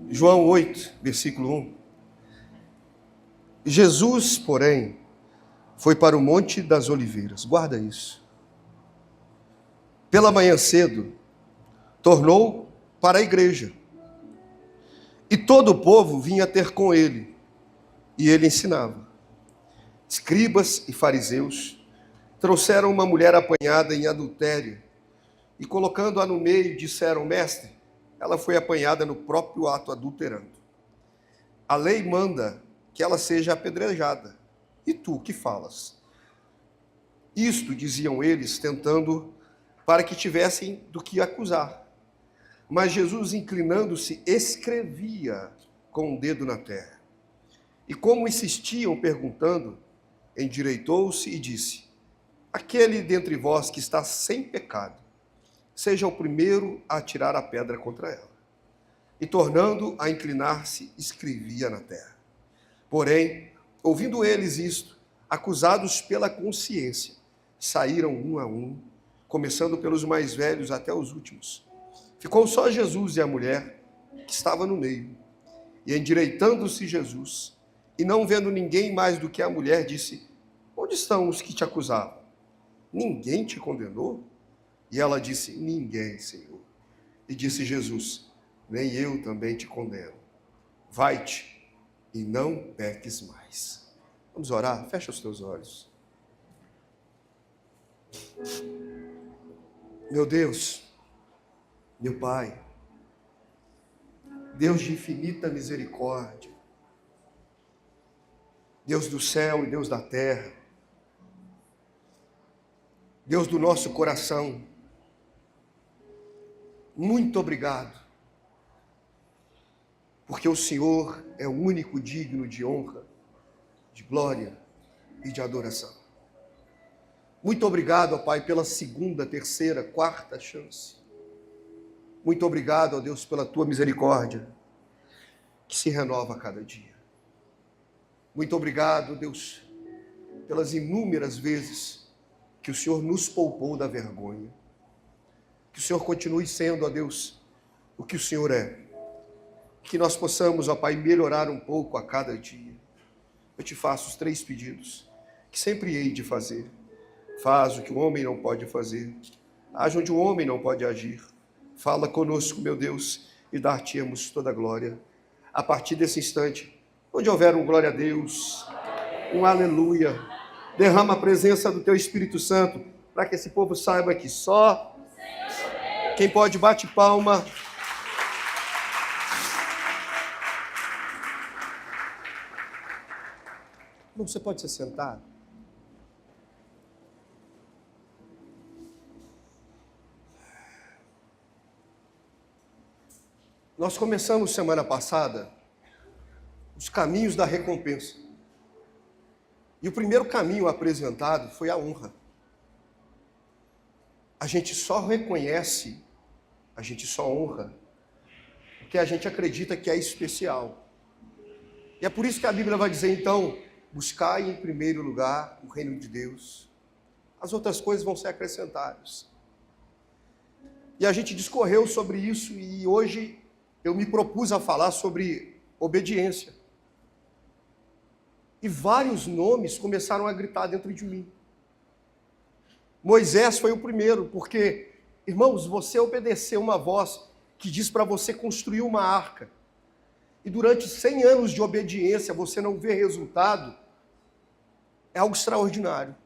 João 8, versículo 1. Jesus, porém, foi para o Monte das Oliveiras. Guarda isso. Pela manhã cedo, tornou para a igreja. E todo o povo vinha ter com ele. E ele ensinava. Escribas e fariseus trouxeram uma mulher apanhada em adultério. E colocando-a no meio, disseram: Mestre, ela foi apanhada no próprio ato adulterando. A lei manda que ela seja apedrejada. E tu, que falas? Isto diziam eles, tentando para que tivessem do que acusar. Mas Jesus, inclinando-se, escrevia com o dedo na terra. E como insistiam perguntando, endireitou-se e disse: Aquele dentre vós que está sem pecado, seja o primeiro a atirar a pedra contra ela. E tornando a inclinar-se, escrevia na terra. Porém, ouvindo eles isto, acusados pela consciência, saíram um a um, começando pelos mais velhos até os últimos. Ficou só Jesus e a mulher, que estava no meio. E endireitando-se Jesus, e não vendo ninguém mais do que a mulher, disse: Onde estão os que te acusavam? Ninguém te condenou? E ela disse: Ninguém, Senhor. E disse Jesus: Nem eu também te condeno. Vai-te e não peques mais. Vamos orar? Fecha os teus olhos. Meu Deus, meu Pai, Deus de infinita misericórdia, Deus do céu e Deus da terra, Deus do nosso coração, muito obrigado, porque o Senhor é o único digno de honra, de glória e de adoração. Muito obrigado, ó Pai, pela segunda, terceira, quarta chance. Muito obrigado, ó Deus, pela tua misericórdia, que se renova a cada dia. Muito obrigado, Deus, pelas inúmeras vezes que o Senhor nos poupou da vergonha. Que o Senhor continue sendo, ó Deus, o que o Senhor é. Que nós possamos, ó Pai, melhorar um pouco a cada dia. Eu te faço os 3 pedidos, que sempre hei de fazer. Faz o que o homem não pode fazer. Age onde o homem não pode agir. Fala conosco, meu Deus, e dar-te-emos toda a glória. A partir desse instante, onde houver um glória a Deus, um aleluia, derrama a presença do teu Espírito Santo, para que esse povo saiba que só quem pode bate palma. Não, você pode se sentar. Nós começamos semana passada os caminhos da recompensa. E o primeiro caminho apresentado foi a honra. A gente só reconhece, a gente só honra, porque a gente acredita que é especial. E é por isso que a Bíblia vai dizer, então, buscai em primeiro lugar o reino de Deus. As outras coisas vão ser acrescentadas. E a gente discorreu sobre isso e hoje eu me propus a falar sobre obediência. E vários nomes começaram a gritar dentro de mim. Moisés foi o primeiro, porque, irmãos, você obedeceu uma voz que diz para você construir uma arca. E durante 100 anos de obediência você não vê resultado, é algo extraordinário.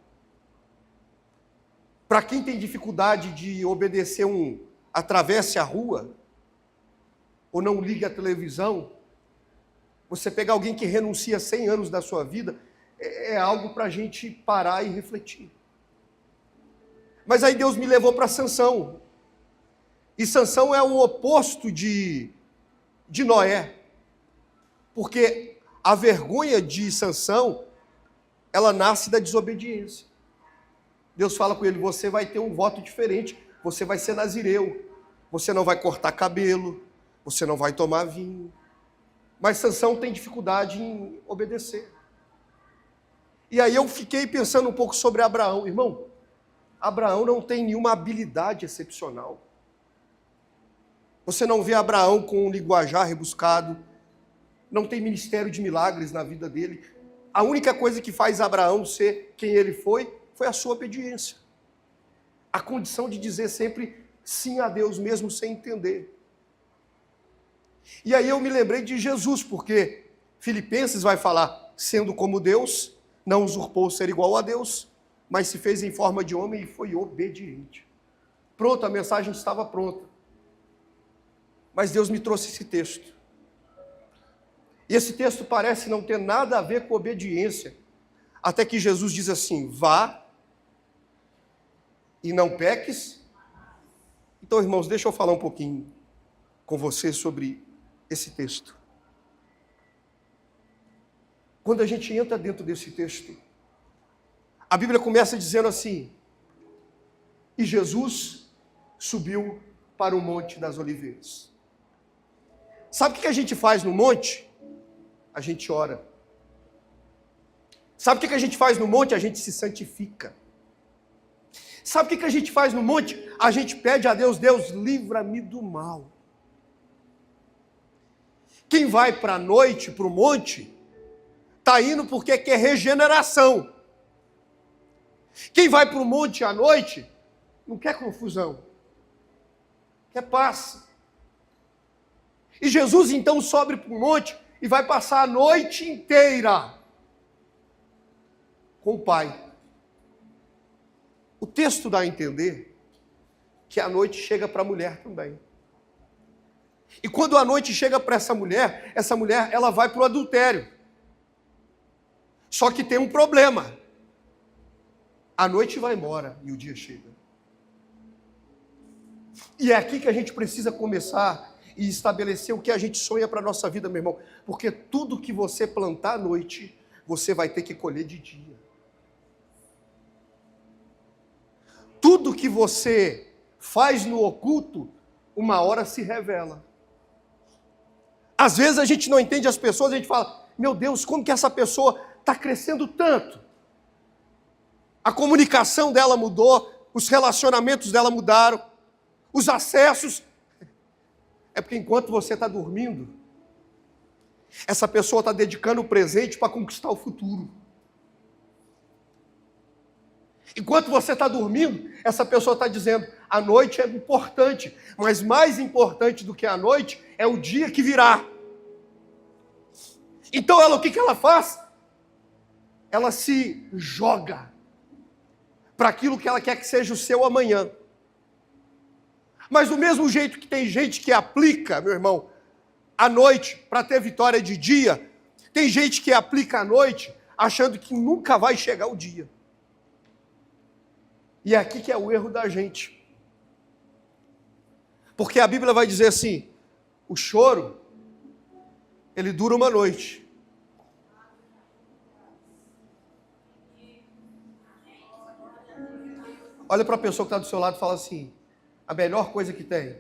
Para quem tem dificuldade de obedecer atravesse a rua, ou não ligue a televisão, você pegar alguém que renuncia 100 anos da sua vida, é algo para a gente parar e refletir. Mas aí Deus me levou para Sansão. E Sansão é o oposto de Noé. Porque a vergonha de Sansão, ela nasce da desobediência. Deus fala com ele, você vai ter um voto diferente, você vai ser nazireu, você não vai cortar cabelo, você não vai tomar vinho. Mas Sansão tem dificuldade em obedecer. E aí eu fiquei pensando um pouco sobre Abraão. Irmão, Abraão não tem nenhuma habilidade excepcional. Você não vê Abraão com um linguajar rebuscado, não tem ministério de milagres na vida dele. A única coisa que faz Abraão ser quem ele foi a sua obediência. A condição de dizer sempre sim a Deus, mesmo sem entender. E aí eu me lembrei de Jesus, porque Filipenses vai falar, sendo como Deus, não usurpou ser igual a Deus, mas se fez em forma de homem e foi obediente. Pronto, a mensagem estava pronta. Mas Deus me trouxe esse texto. E esse texto parece não ter nada a ver com obediência, até que Jesus diz assim, vá e não peques. Então, irmãos, deixa eu falar um pouquinho com você sobre esse texto. Quando a gente entra dentro desse texto, a Bíblia começa dizendo assim, e Jesus subiu para o Monte das Oliveiras. Sabe o que a gente faz no monte? A gente ora. Sabe o que a gente faz no monte? A gente se santifica. Sabe o que a gente faz no monte? A gente pede a Deus, Deus, livra-me do mal. Quem vai para a noite, para o monte, está indo porque quer regeneração. Quem vai para o monte à noite, não quer confusão, quer paz. E Jesus então sobe para o monte e vai passar a noite inteira com o Pai. O texto dá a entender que a noite chega para a mulher também. E quando a noite chega para essa mulher ela vai para o adultério. Só que tem um problema. A noite vai embora e o dia chega. E é aqui que a gente precisa começar e estabelecer o que a gente sonha para a nossa vida, meu irmão. Porque tudo que você plantar à noite, você vai ter que colher de dia. Tudo que você faz no oculto, uma hora se revela. Às vezes a gente não entende as pessoas, a gente fala, meu Deus, como que essa pessoa está crescendo tanto? A comunicação dela mudou, os relacionamentos dela mudaram, os acessos. É porque enquanto você está dormindo, essa pessoa está dedicando o presente para conquistar o futuro. Enquanto você está dormindo, essa pessoa está dizendo, a noite é importante, mas mais importante do que a noite é o dia que virá. Então ela, o que ela faz? Ela se joga para aquilo que ela quer que seja o seu amanhã. Mas do mesmo jeito que tem gente que aplica, meu irmão, a noite para ter vitória de dia, tem gente que aplica a noite achando que nunca vai chegar o dia. E é aqui que é o erro da gente. Porque a Bíblia vai dizer assim, o choro, ele dura uma noite. Olha para a pessoa que está do seu lado e fala assim, a melhor coisa que tem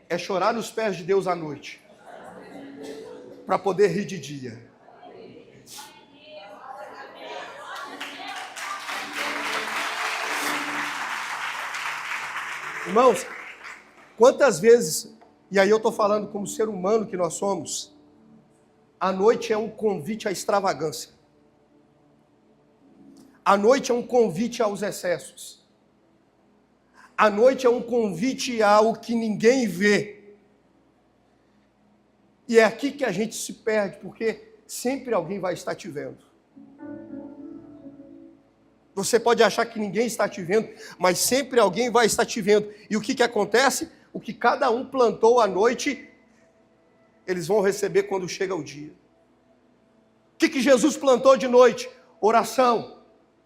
é chorar nos pés de Deus à noite, para poder rir de dia. Irmãos, quantas vezes, e aí eu estou falando como ser humano que nós somos, a noite é um convite à extravagância. A noite é um convite aos excessos. A noite é um convite ao que ninguém vê. E é aqui que a gente se perde, porque sempre alguém vai estar te vendo. Você pode achar que ninguém está te vendo, mas sempre alguém vai estar te vendo. E o que acontece? O que cada um plantou à noite, eles vão receber quando chega o dia. O que Jesus plantou de noite? Oração.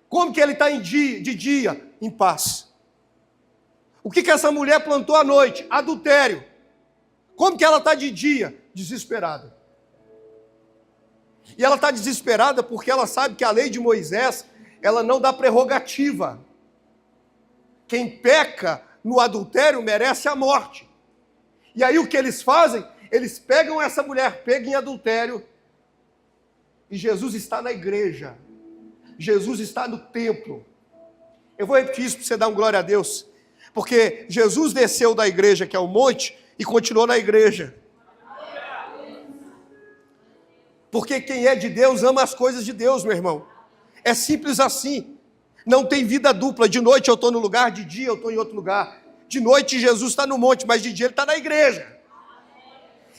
Como que ele está de dia? Em paz. O que essa mulher plantou à noite? Adultério. Como que ela está de dia? Desesperada. E ela está desesperada porque ela sabe que a lei de Moisés, ela não dá prerrogativa. Quem peca no adultério merece a morte. E aí o que eles fazem? Eles pegam essa mulher, pegam em adultério, e Jesus está na igreja. Jesus está no templo. Eu vou repetir isso para você dar um glória a Deus. Porque Jesus desceu da igreja, que é o monte, e continuou na igreja. Porque quem é de Deus ama as coisas de Deus, meu irmão. É simples assim. Não tem vida dupla. De noite eu estou no lugar, de dia eu estou em outro lugar. De noite Jesus está no monte, mas de dia ele está na igreja.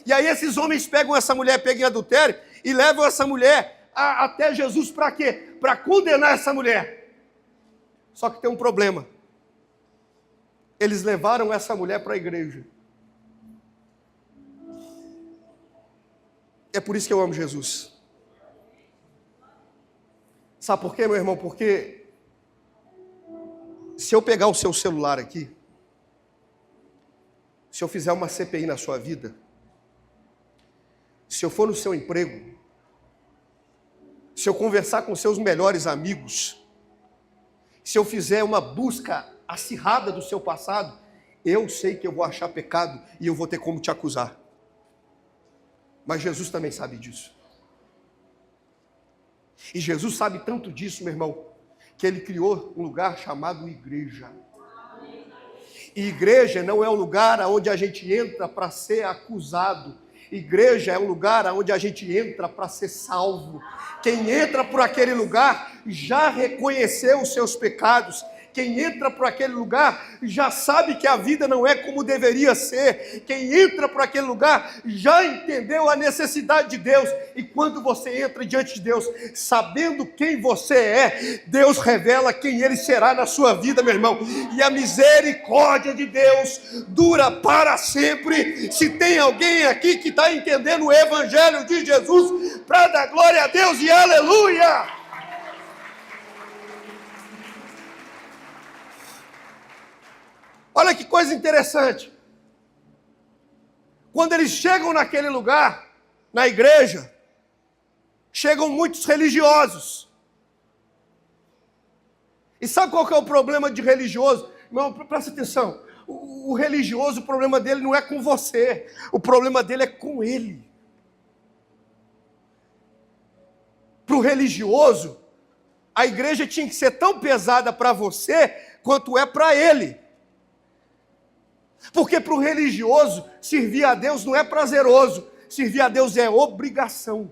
E aí esses homens pegam essa mulher, pegam em adultério, e levam essa mulher até Jesus para quê? Para condenar essa mulher. Só que tem um problema. Eles levaram essa mulher para a igreja. É por isso que eu amo Jesus. Sabe por quê, meu irmão? Porque se eu pegar o seu celular aqui, se eu fizer uma CPI na sua vida, se eu for no seu emprego, se eu conversar com seus melhores amigos, se eu fizer uma busca acirrada do seu passado, eu sei que eu vou achar pecado e eu vou ter como te acusar. Mas Jesus também sabe disso. E Jesus sabe tanto disso, meu irmão, que ele criou um lugar chamado igreja. E igreja não é um lugar onde a gente entra para ser acusado. Igreja é um lugar onde a gente entra para ser salvo. Quem entra por aquele lugar já reconheceu os seus pecados. Quem entra por aquele lugar já sabe que a vida não é como deveria ser. Quem entra por aquele lugar já entendeu a necessidade de Deus. E quando você entra diante de Deus, sabendo quem você é, Deus revela quem Ele será na sua vida, meu irmão. E a misericórdia de Deus dura para sempre. Se tem alguém aqui que está entendendo o Evangelho de Jesus, para dar glória a Deus e aleluia! Olha que coisa interessante. Quando eles chegam naquele lugar, na igreja, chegam muitos religiosos. E sabe qual que é o problema de religioso? Irmão, presta atenção. O religioso, o problema dele não é com você. O problema dele é com ele. Para o religioso, a igreja tinha que ser tão pesada para você quanto é para ele. Porque para o religioso, servir a Deus não é prazeroso, servir a Deus é obrigação.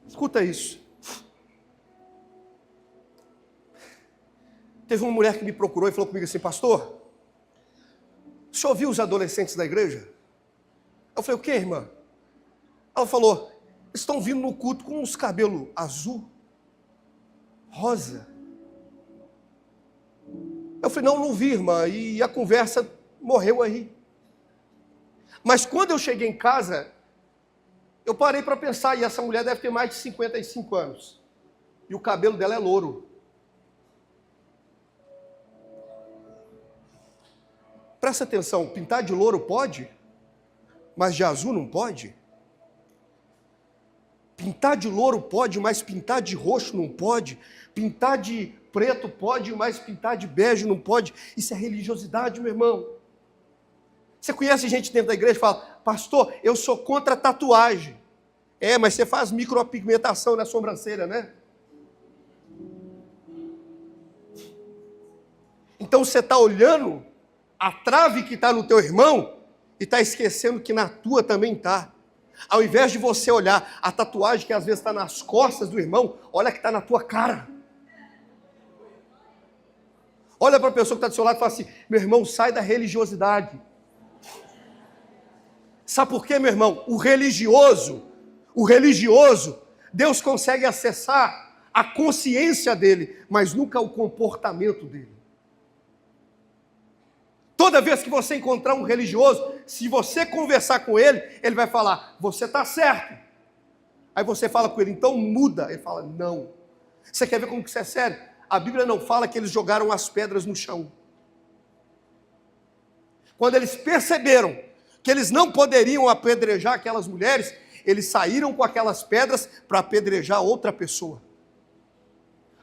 Escuta isso. Teve uma mulher que me procurou e falou comigo assim: pastor, o senhor viu os adolescentes da igreja? Eu falei: o que, irmã? Ela falou: estão vindo no culto com uns cabelos azul, rosa. Eu falei: não vi, irmã, e a conversa morreu aí. Mas quando eu cheguei em casa, eu parei para pensar, e essa mulher deve ter mais de 55 anos. E o cabelo dela é louro. Presta atenção, pintar de louro pode, mas de azul não pode? Pintar de louro pode, mas pintar de roxo não pode. Pintar de preto pode, mas pintar de bege não pode. Isso é religiosidade, meu irmão. Você conhece gente dentro da igreja que fala: pastor, eu sou contra a tatuagem. É, mas você faz micropigmentação na sobrancelha, né? Então você está olhando a trave que está no teu irmão e está esquecendo que na tua também está. Ao invés de você olhar a tatuagem que às vezes está nas costas do irmão, olha que está na tua cara. Olha para a pessoa que está do seu lado e fala assim: meu irmão, sai da religiosidade. Sabe por quê, meu irmão? O religioso, Deus consegue acessar a consciência dele, mas nunca o comportamento dele. Toda vez que você encontrar um religioso, se você conversar com ele, ele vai falar: você está certo. Aí você fala com ele: então muda. Ele fala: não. Você quer ver como que isso é sério? A Bíblia não fala que eles jogaram as pedras no chão. Quando eles perceberam que eles não poderiam apedrejar aquelas mulheres, eles saíram com aquelas pedras para apedrejar outra pessoa.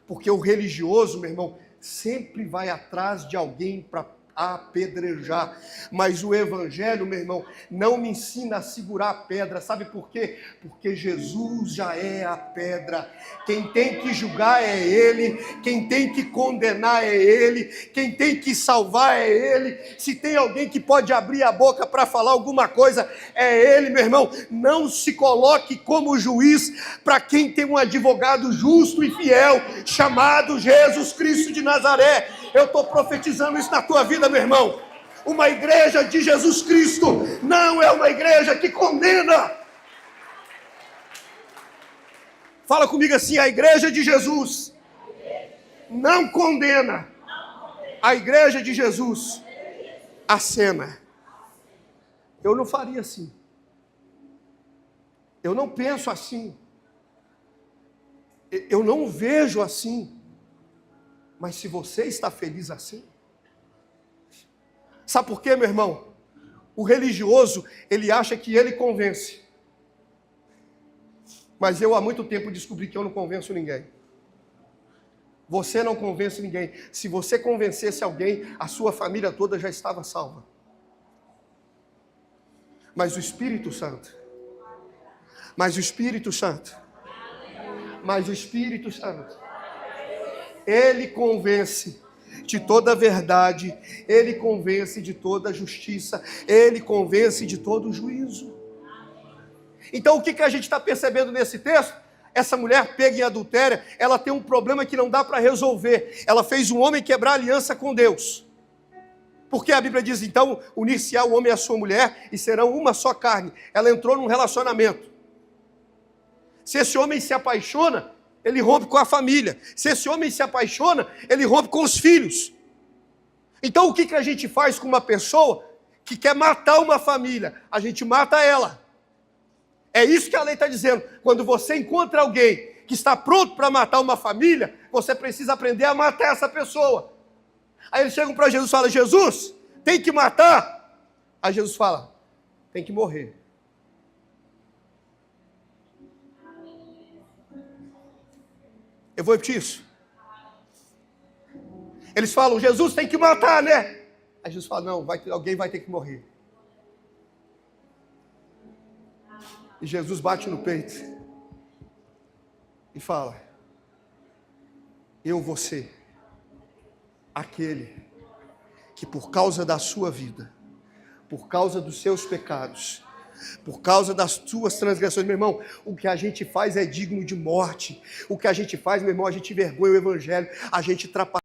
Porque o religioso, meu irmão, sempre vai atrás de alguém para apedrejar. Mas o evangelho, meu irmão, não me ensina a segurar a pedra. Sabe por quê? Porque Jesus já é a pedra. Quem tem que julgar é Ele, quem tem que condenar é Ele, quem tem que salvar é Ele. Se tem alguém que pode abrir a boca para falar alguma coisa, é Ele, meu irmão. Não se coloque como juiz para quem tem um advogado justo e fiel, chamado Jesus Cristo de Nazaré. Eu estou profetizando isso na tua vida, meu irmão. Uma igreja de Jesus Cristo não é uma igreja que condena. Fala comigo assim: a igreja de Jesus não condena. A igreja de Jesus acena. Eu não faria assim. Eu não penso assim. Eu não vejo assim. Mas se você está feliz assim, sabe por quê, meu irmão? O religioso, ele acha que ele convence. Mas eu há muito tempo descobri que eu não convenço ninguém. Você não convence ninguém. Se você convencesse alguém, a sua família toda já estava salva. Mas o Espírito Santo, Ele convence de toda a verdade, Ele convence de toda a justiça, Ele convence de todo o juízo. Então o que a gente está percebendo nesse texto? Essa mulher pega em adultério, ela tem um problema que não dá para resolver. Ela fez um homem quebrar a aliança com Deus. Porque a Bíblia diz, então, unir-se-á o homem e a sua mulher e serão uma só carne. Ela entrou num relacionamento. Se esse homem se apaixona, ele rompe com a família. Se esse homem se apaixona, ele rompe com os filhos. Então o que a gente faz com uma pessoa que quer matar uma família? A gente mata ela. É isso que a lei está dizendo. Quando você encontra alguém que está pronto para matar uma família, você precisa aprender a matar essa pessoa. Aí eles chegam para Jesus e falam: Jesus, tem que matar. Aí Jesus fala: tem que morrer. Eu vou repetir isso. Eles falam: Jesus, tem que matar, né? Aí Jesus fala: não, alguém vai ter que morrer. E Jesus bate no peito e fala: eu vou ser aquele que por causa da sua vida, por causa dos seus pecados, por causa das tuas transgressões, meu irmão, o que a gente faz é digno de morte. O que a gente faz, meu irmão, a gente envergonha o evangelho, a gente atrapalha,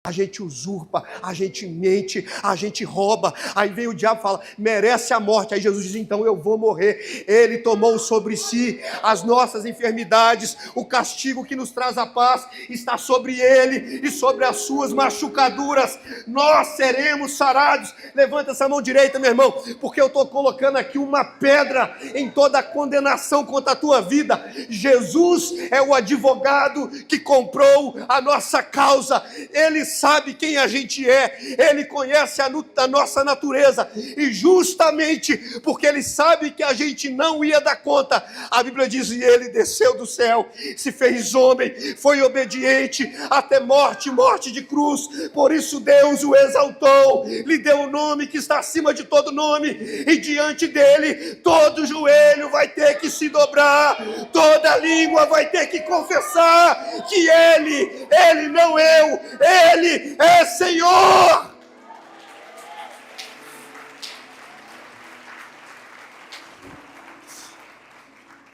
a gente usurpa, a gente mente, a gente rouba. Aí vem o diabo e fala: merece a morte. Aí Jesus diz: então eu vou morrer. Ele tomou sobre si as nossas enfermidades, o castigo que nos traz a paz está sobre ele, e sobre as suas machucaduras nós seremos sarados. Levanta essa mão direita, meu irmão, porque eu estou colocando aqui uma pedra em toda a condenação contra a tua vida. Jesus é o advogado que comprou a nossa causa. Ele sabe quem a gente é, Ele conhece a nossa natureza, e justamente porque Ele sabe que a gente não ia dar conta, a Bíblia diz: e Ele desceu do céu, se fez homem, foi obediente até morte de cruz. Por isso Deus o exaltou, lhe deu o nome que está acima de todo nome, e diante dele todo joelho vai ter que se dobrar, toda língua vai ter que confessar que Ele não eu, Ele é Senhor.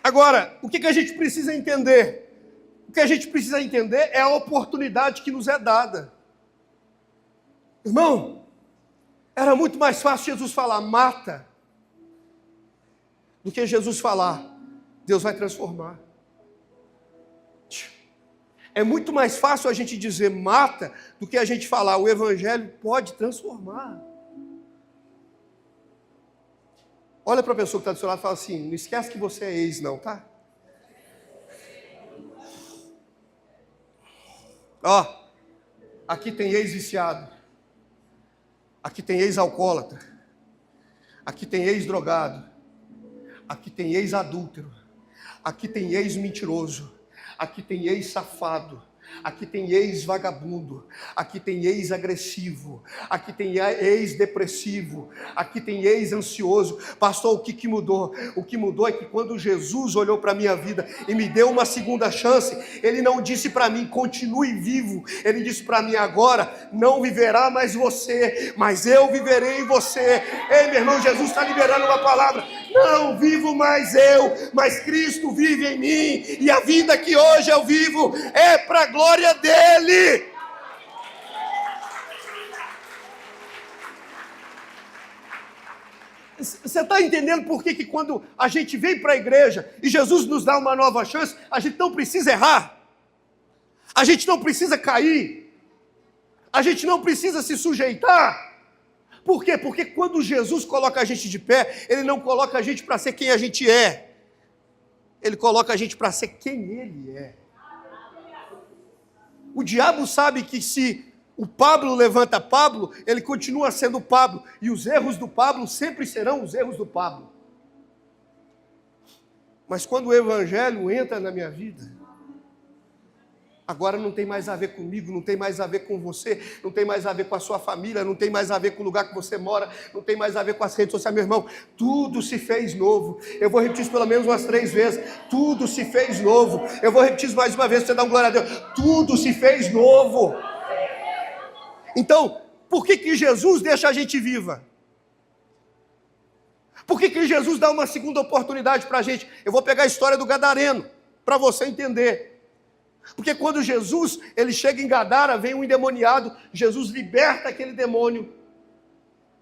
Agora, o que a gente precisa entender? O que a gente precisa entender é a oportunidade que nos é dada. Irmão, era muito mais fácil Jesus falar: mata, do que Jesus falar: Deus vai transformar. É muito mais fácil a gente dizer mata do que a gente falar: o evangelho pode transformar. Olha para a pessoa que está do seu lado e fala assim: não esquece que você é ex não, tá? Ó, aqui tem ex-viciado, aqui tem ex-alcoólatra, aqui tem ex-drogado, aqui tem ex-adúltero, aqui tem ex-mentiroso, aqui tem ex-safado, Aqui tem ex-vagabundo, aqui tem ex-agressivo, aqui tem ex-depressivo, aqui tem ex-ansioso. Pastor, o que mudou? O que mudou é que quando Jesus olhou para a minha vida e me deu uma segunda chance, Ele não disse para mim, continue vivo. Ele disse para mim, agora não viverá mais você, mas eu viverei em você. Ei, meu irmão, Jesus está liberando uma palavra. Não vivo mais eu, mas Cristo vive em mim. E a vida que hoje eu vivo é para a glória dele. Você está entendendo por que quando a gente vem para a igreja e Jesus nos dá uma nova chance, a gente não precisa errar, a gente não precisa cair, a gente não precisa se sujeitar? Por quê? Porque quando Jesus coloca a gente de pé, Ele não coloca a gente para ser quem a gente é, Ele coloca a gente para ser quem Ele é. O diabo sabe que se o Pablo levanta Pablo, ele continua sendo Pablo, e os erros do Pablo sempre serão os erros do Pablo. Mas quando o evangelho entra na minha vida, agora não tem mais a ver comigo, não tem mais a ver com você, não tem mais a ver com a sua família, não tem mais a ver com o lugar que você mora, não tem mais a ver com as redes sociais, meu irmão, tudo se fez novo. Eu vou repetir isso pelo menos umas 3 vezes, tudo se fez novo. Eu vou repetir isso mais uma vez, para você dar uma glória a Deus, tudo se fez novo. Então, por que Jesus deixa a gente viva? Por que Jesus dá uma segunda oportunidade para a gente? Eu vou pegar a história do gadareno, para você entender. Porque quando Jesus ele chega em Gadara, vem um endemoniado, Jesus liberta aquele demônio.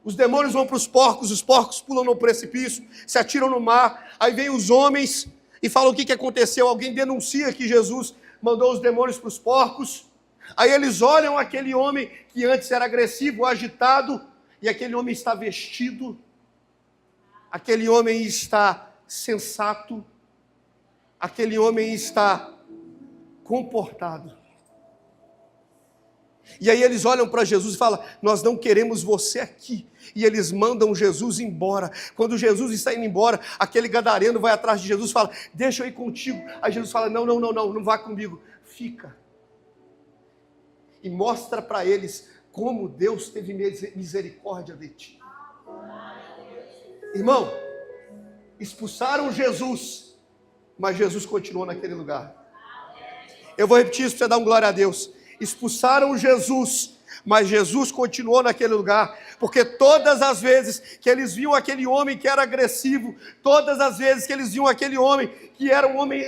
Os demônios vão para os porcos pulam no precipício, se atiram no mar. Aí vem os homens e falam o que aconteceu. Alguém denuncia que Jesus mandou os demônios para os porcos. Aí eles olham aquele homem que antes era agressivo, agitado, e aquele homem está vestido, aquele homem está sensato, aquele homem está comportado. E aí eles olham para Jesus e falam, nós não queremos você aqui. E eles mandam Jesus embora. Quando Jesus está indo embora, aquele gadareno vai atrás de Jesus e fala, deixa eu ir contigo. Aí Jesus fala, não vá comigo, fica. E mostra para eles como Deus teve misericórdia de ti. Irmão, expulsaram Jesus, mas Jesus continuou naquele lugar. Eu vou repetir isso para você dar um glória a Deus. Expulsaram Jesus, mas Jesus continuou naquele lugar, porque todas as vezes que eles viam aquele homem que era agressivo, todas as vezes que eles viam aquele homem que era um homem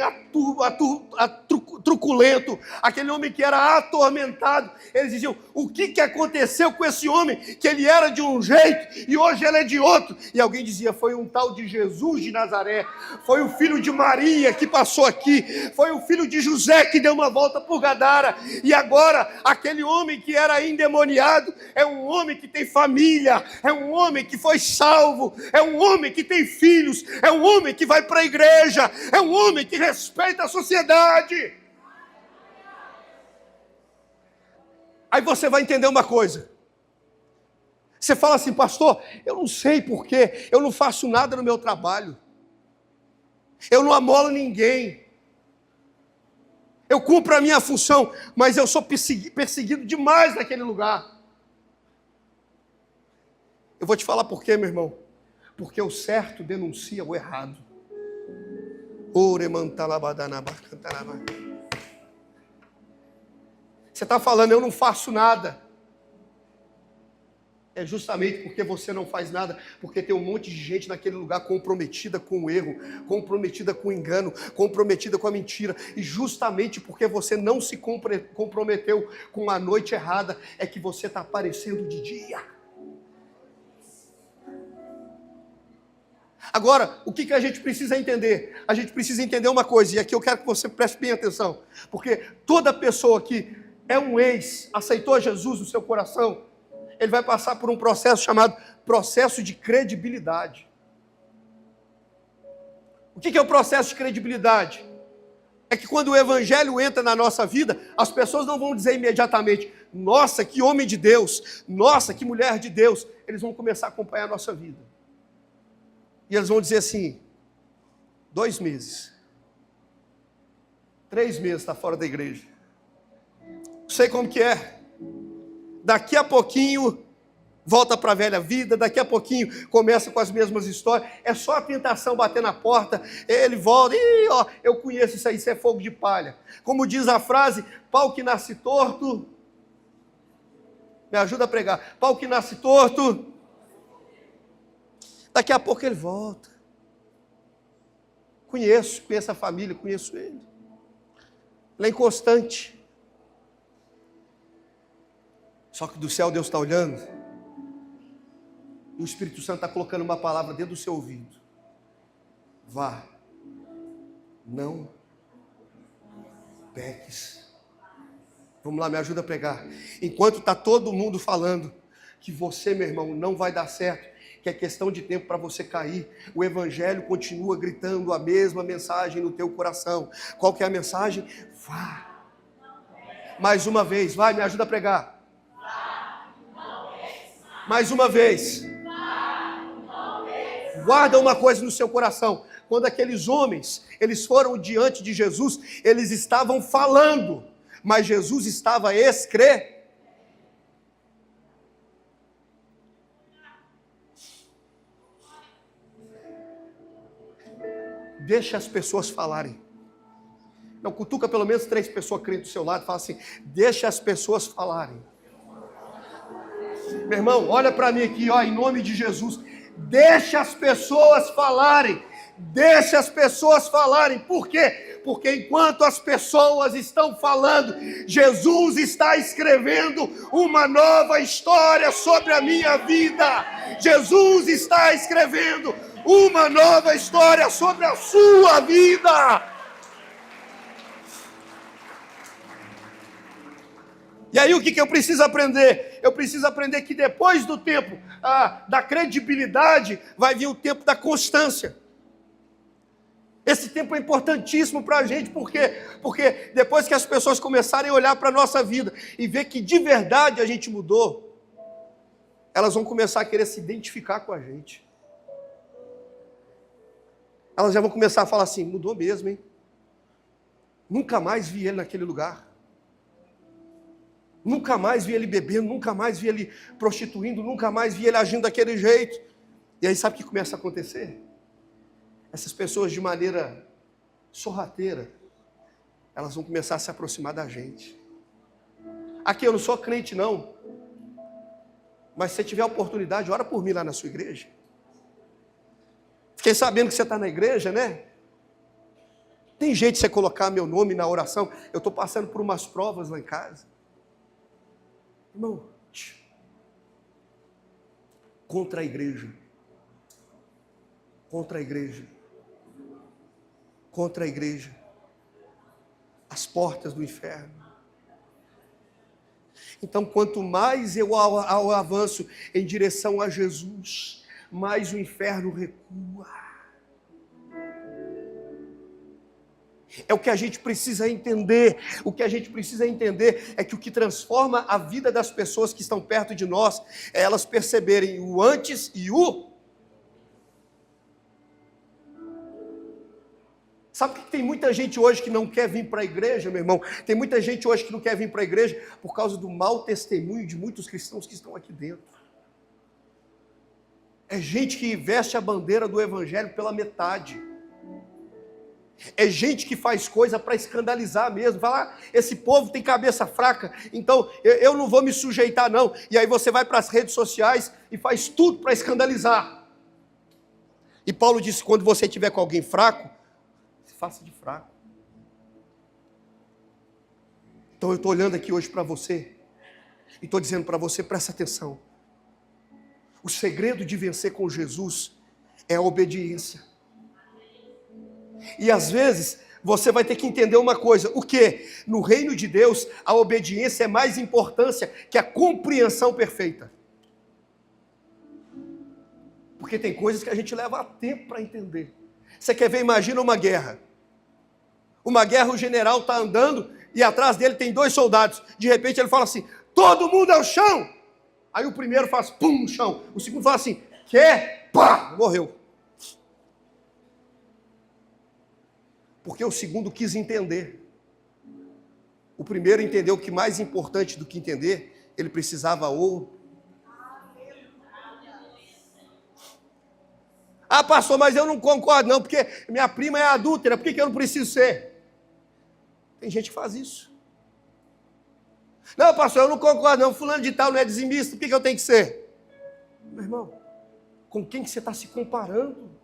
truculento, aquele homem que era atormentado, eles diziam, o que aconteceu com esse homem, que ele era de um jeito e hoje ele é de outro? E alguém dizia, foi um tal de Jesus de Nazaré, foi o filho de Maria que passou aqui, foi o filho de José que deu uma volta por Gadara, e agora aquele homem que era endemoniado é um homem que tem família, é um homem que foi salvo, é um homem que tem filhos, é um homem que vai para a igreja, é um homem que respeita a sociedade. Aí você vai entender uma coisa. Você fala assim, pastor, eu não sei porquê, eu não faço nada no meu trabalho, eu não amolo ninguém, eu cumpro a minha função, mas eu sou perseguido demais naquele lugar. Eu vou te falar por quê, meu irmão. Porque o certo denuncia o errado. Você está falando, eu não faço nada. É justamente porque você não faz nada, porque tem um monte de gente naquele lugar comprometida com o erro, comprometida com o engano, comprometida com a mentira, e justamente porque você não se comprometeu com a noite errada, é que você está aparecendo de dia. Agora, o que a gente precisa entender? A gente precisa entender uma coisa, e aqui eu quero que você preste bem atenção, porque toda pessoa que é um ex, aceitou Jesus no seu coração, ele vai passar por um processo chamado processo de credibilidade. O que é o processo de credibilidade? É que quando o evangelho entra na nossa vida, as pessoas não vão dizer imediatamente, nossa, que homem de Deus, nossa, que mulher de Deus. Eles vão começar a acompanhar a nossa vida. E eles vão dizer assim, 2 meses, 3 meses está fora da igreja. Sei como que é. Daqui a pouquinho volta para a velha vida, daqui a pouquinho começa com as mesmas histórias, é só a tentação bater na porta, ele volta, e ó, eu conheço isso aí, isso é fogo de palha. Como diz a frase, pau que nasce torto, me ajuda a pregar, pau que nasce torto, daqui a pouco ele volta. Conheço a família, conheço ele. Ele é inconstante. Só que do céu Deus está olhando. E o Espírito Santo está colocando uma palavra dentro do seu ouvido. Vá. Não peques. Vamos lá, me ajuda a pregar. Enquanto está todo mundo falando que você, meu irmão, não vai dar certo, que é questão de tempo para você cair, o Evangelho continua gritando a mesma mensagem no teu coração. Qual que é a mensagem? Vá. Mais uma vez, vai, me ajuda a pregar. Mais uma vez. Guarda uma coisa no seu coração. Quando aqueles homens, eles foram diante de Jesus, eles estavam falando, mas Jesus estava escrevendo. Deixa as pessoas falarem. Não, cutuca pelo menos 3 pessoas crentes do seu lado e fala assim, deixa as pessoas falarem. Meu irmão, olha para mim aqui, ó, em nome de Jesus. Deixa as pessoas falarem. Deixa as pessoas falarem. Por quê? Porque enquanto as pessoas estão falando, Jesus está escrevendo uma nova história sobre a minha vida. Jesus está escrevendo uma nova história sobre a sua vida. E aí o que eu preciso aprender? Eu preciso aprender que depois do tempo da credibilidade, vai vir o tempo da constância. Esse tempo é importantíssimo para a gente, por quê? Porque depois que as pessoas começarem a olhar para a nossa vida e ver que de verdade a gente mudou, elas vão começar a querer se identificar com a gente. Elas já vão começar a falar assim, mudou mesmo, hein? Nunca mais vi ele naquele lugar. Nunca mais vi ele bebendo, nunca mais vi ele prostituindo, nunca mais vi ele agindo daquele jeito. E aí sabe o que começa a acontecer? Essas pessoas de maneira sorrateira, elas vão começar a se aproximar da gente. Aqui eu não sou crente não, mas se você tiver oportunidade, ora por mim lá na sua igreja. Fiquei sabendo que você está na igreja, né? Tem jeito de você colocar meu nome na oração? Eu estou passando por umas provas lá em casa. Irmão, contra a igreja, contra a igreja, contra a igreja, as portas do inferno. Então, quanto mais eu avanço em direção a Jesus, mais o inferno recua. É o que a gente precisa entender. O que a gente precisa entender é que o que transforma a vida das pessoas que estão perto de nós é elas perceberem o antes e o... Sabe que tem muita gente hoje que não quer vir para a igreja, meu irmão? Tem muita gente hoje que não quer vir para a igreja por causa do mau testemunho de muitos cristãos que estão aqui dentro. É gente que veste a bandeira do evangelho pela metade. É gente que faz coisa para escandalizar mesmo. Fala, esse povo tem cabeça fraca, então eu não vou me sujeitar não. E aí você vai para as redes sociais e faz tudo para escandalizar. E Paulo disse, quando você estiver com alguém fraco, faça de fraco. Então eu estou olhando aqui hoje para você, e estou dizendo para você, presta atenção. O segredo de vencer com Jesus é a obediência. E às vezes, você vai ter que entender uma coisa, o quê? No reino de Deus, a obediência é mais importante que a compreensão perfeita. Porque tem coisas que a gente leva tempo para entender. Você quer ver, imagina uma guerra. Uma guerra, o general está andando e atrás dele tem 2 soldados. De repente ele fala assim, todo mundo ao chão. Aí o primeiro faz pum no chão. O segundo fala assim, quer? Pá, morreu. Porque o segundo quis entender. O primeiro entendeu que mais importante do que entender, ele precisava ouvir. Ah, pastor, mas eu não concordo não, porque minha prima é adúltera, por que eu não preciso ser? Tem gente que faz isso. Não, pastor, eu não concordo não, fulano de tal não é dizimista, por que eu tenho que ser? Meu irmão, com quem que você está se comparando?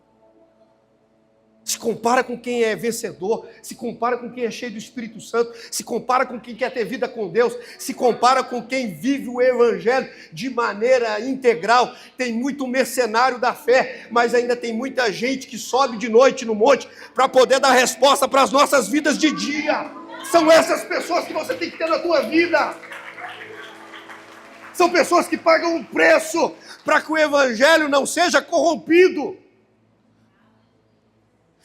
Se compara com quem é vencedor, se compara com quem é cheio do Espírito Santo, se compara com quem quer ter vida com Deus, se compara com quem vive o Evangelho de maneira integral. Tem muito mercenário da fé, mas ainda tem muita gente que sobe de noite no monte para poder dar resposta para as nossas vidas de dia. São essas pessoas que você tem que ter na tua vida. São pessoas que pagam um preço para que o Evangelho não seja corrompido.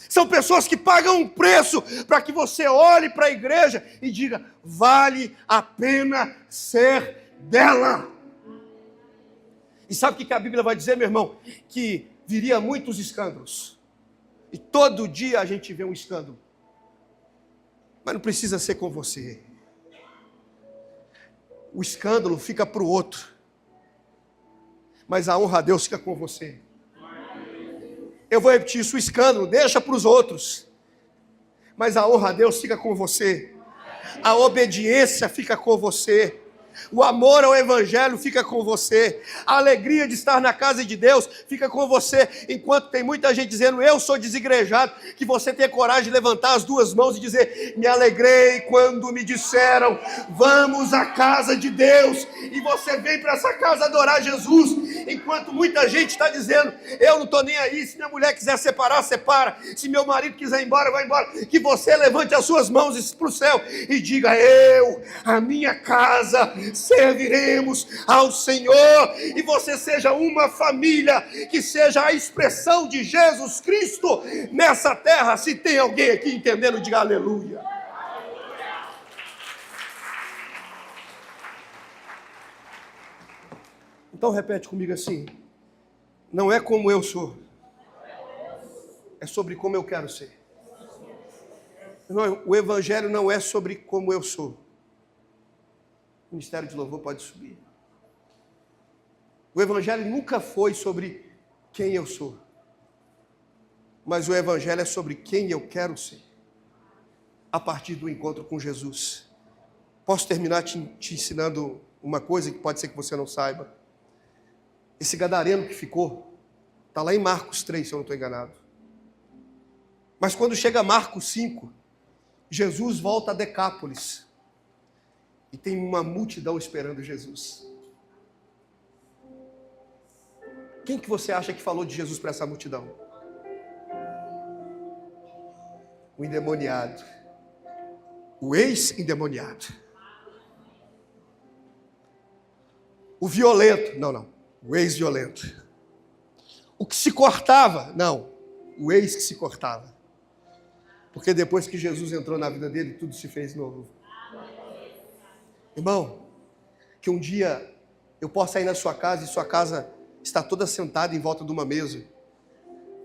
São pessoas que pagam um preço para que você olhe para a igreja e diga, vale a pena ser dela. E sabe o que a Bíblia vai dizer, meu irmão? Que viria muitos escândalos. E todo dia a gente vê um escândalo. Mas não precisa ser com você. O escândalo fica para o outro. Mas a honra a Deus fica com você. Eu vou repetir isso, o escândalo deixa para os outros, mas a honra a Deus fica com você, a obediência fica com você, o amor ao Evangelho fica com você, a alegria de estar na casa de Deus fica com você, enquanto tem muita gente dizendo, eu sou desigrejado, que você tenha coragem de levantar as duas mãos e dizer, me alegrei quando me disseram, vamos à casa de Deus, e você vem para essa casa adorar Jesus, enquanto muita gente está dizendo, eu não estou nem aí, se minha mulher quiser separar, separa, se meu marido quiser ir embora, vai embora, que você levante as suas mãos para o céu e diga, a minha casa, serviremos ao Senhor, e você seja uma família, que seja a expressão de Jesus Cristo nessa terra. Se tem alguém aqui entendendo, diga aleluia. Então repete comigo assim, não é como eu sou, é sobre como eu quero ser. Não, o Evangelho não é sobre como eu sou. O ministério de louvor pode subir. O Evangelho nunca foi sobre quem eu sou, mas o Evangelho é sobre quem eu quero ser, a partir do encontro com Jesus. Posso terminar te ensinando uma coisa que pode ser que você não saiba? Esse gadareno que ficou, está lá em Marcos 3, se eu não estou enganado. Mas quando chega Marcos 5, Jesus volta a Decápolis. E tem uma multidão esperando Jesus. Quem que você acha que falou de Jesus para essa multidão? O endemoniado. O ex-endemoniado. O violento. Não. O ex-violento. O que se cortava. Não. O ex que se cortava. Porque depois que Jesus entrou na vida dele, tudo se fez novo. Irmão, que um dia eu possa ir na sua casa e sua casa está toda sentada em volta de uma mesa,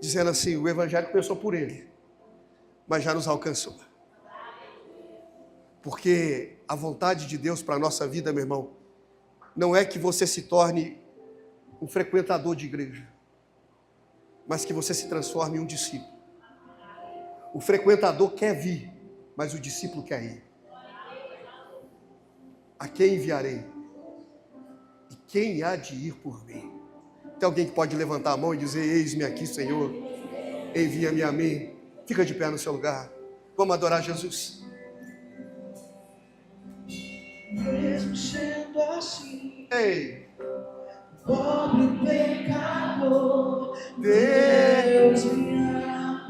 dizendo assim, o Evangelho começou por ele, mas já nos alcançou. Porque a vontade de Deus para a nossa vida, meu irmão, não é que você se torne um frequentador de igreja, mas que você se transforme em um discípulo. O frequentador quer vir, mas o discípulo quer ir. A quem enviarei? E quem há de ir por mim? Tem alguém que pode levantar a mão e dizer, eis-me aqui, Senhor, envia-me a mim. Fica de pé no seu lugar. Vamos adorar Jesus. Mesmo sendo assim, Ei, pobre pecador, Deus Deus me ama.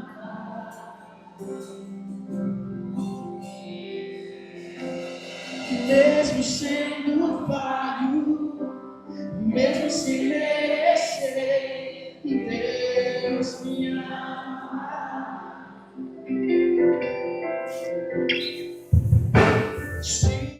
Mesmo sendo falho, mesmo sem